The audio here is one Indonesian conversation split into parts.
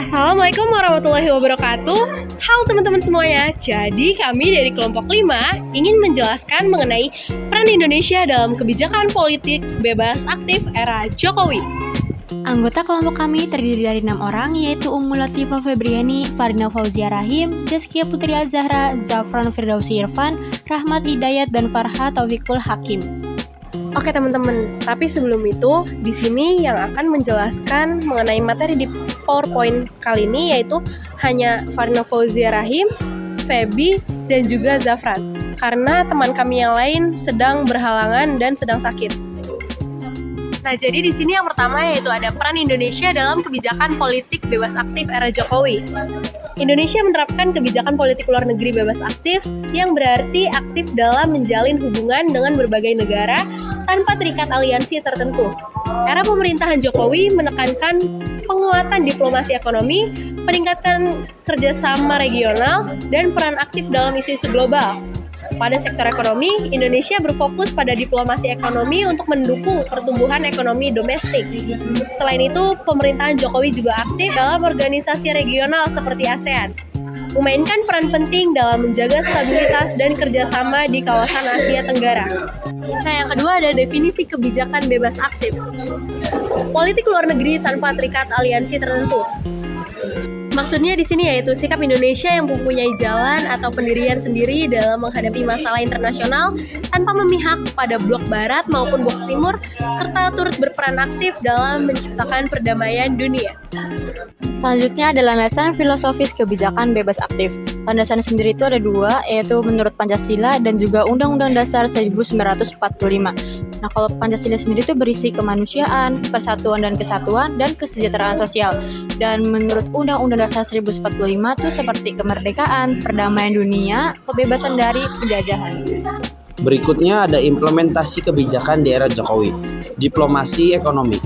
Assalamualaikum warahmatullahi wabarakatuh. Halo teman-teman semuanya. Jadi kami dari kelompok 5 ingin menjelaskan mengenai peran Indonesia dalam kebijakan politik bebas aktif era Jokowi. Anggota kelompok kami terdiri dari 6 orang, yaitu Ummul Latifah Febriani, Farina Fauzia Rahim, Zaskia Putri Azahra, Zafran Firdausi Irfan, Rahmat Hidayat, dan Farha Taufikul Hakim. Oke teman-teman, tapi sebelum itu, di sini yang akan menjelaskan mengenai materi di PowerPoint kali ini yaitu hanya Farina Fauzia Rahim, Febi, dan juga Zafran. Karena teman kami yang lain sedang berhalangan dan sedang sakit. Nah, jadi di sini yang pertama yaitu ada peran Indonesia dalam kebijakan politik bebas aktif era Jokowi. Indonesia menerapkan kebijakan politik luar negeri bebas aktif yang berarti aktif dalam menjalin hubungan dengan berbagai negara tanpa terikat aliansi tertentu. Era pemerintahan Jokowi menekankan penguatan diplomasi ekonomi, peningkatan kerjasama regional, dan peran aktif dalam isu-isu global. Pada sektor ekonomi, Indonesia berfokus pada diplomasi ekonomi untuk mendukung pertumbuhan ekonomi domestik. Selain itu, pemerintahan Jokowi juga aktif dalam organisasi regional seperti ASEAN, memainkan peran penting dalam menjaga stabilitas dan kerjasama di kawasan Asia Tenggara. Nah, yang kedua ada definisi kebijakan bebas aktif. Politik luar negeri tanpa terikat aliansi tertentu. Maksudnya di sini yaitu sikap Indonesia yang mempunyai jalan atau pendirian sendiri dalam menghadapi masalah internasional tanpa memihak pada blok barat maupun blok timur, serta turut berperan aktif dalam menciptakan perdamaian dunia. Selanjutnya adalah landasan filosofis kebijakan bebas aktif. Landasan sendiri itu ada 2, yaitu menurut Pancasila dan juga Undang-Undang Dasar 1945. Nah, kalau Pancasila sendiri itu berisi kemanusiaan, persatuan dan kesatuan, dan kesejahteraan sosial. Dan menurut Undang-Undang Dasar 1945 itu seperti kemerdekaan, perdamaian dunia, kebebasan dari penjajahan. Berikutnya ada implementasi kebijakan di era Jokowi, diplomasi ekonomi.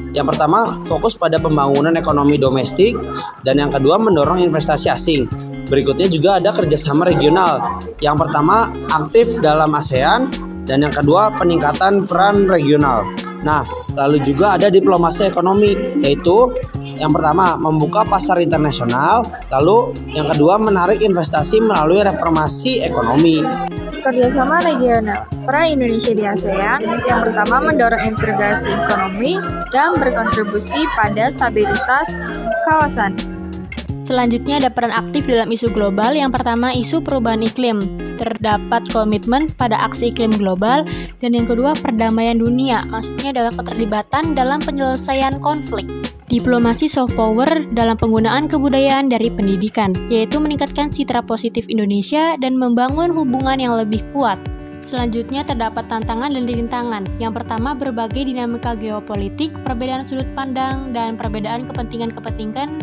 Yang pertama, fokus pada pembangunan ekonomi domestik, dan yang kedua mendorong investasi asing. Berikutnya juga ada kerjasama regional. Yang pertama, aktif dalam ASEAN, dan yang kedua peningkatan peran regional. Nah, lalu juga ada diplomasi ekonomi, yaitu yang pertama membuka pasar internasional, lalu yang kedua menarik investasi melalui reformasi ekonomi. Kerjasama regional. Peran Indonesia di ASEAN yang pertama mendorong integrasi ekonomi dan berkontribusi pada stabilitas kawasan. Selanjutnya ada peran aktif dalam isu global. Yang pertama isu perubahan iklim. Terdapat komitmen pada aksi iklim global. Dan yang kedua perdamaian dunia. Maksudnya adalah keterlibatan dalam penyelesaian konflik. Diplomasi soft power dalam penggunaan kebudayaan dari pendidikan, yaitu meningkatkan citra positif Indonesia dan membangun hubungan yang lebih kuat. Selanjutnya terdapat tantangan dan rintangan. Yang pertama berbagai dinamika geopolitik, perbedaan sudut pandang, dan perbedaan kepentingan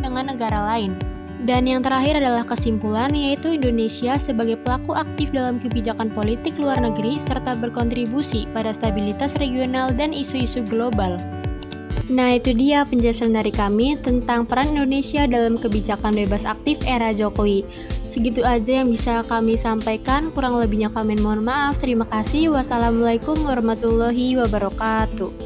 dengan negara lain. Dan yang terakhir adalah kesimpulan, yaitu Indonesia sebagai pelaku aktif dalam kebijakan politik luar negeri serta berkontribusi pada stabilitas regional dan isu-isu global. Nah, itu dia penjelasan dari kami tentang peran Indonesia dalam kebijakan bebas aktif era Jokowi. Segitu aja yang bisa kami sampaikan, kurang lebihnya kami mohon maaf. Terima kasih. Wassalamualaikum warahmatullahi wabarakatuh.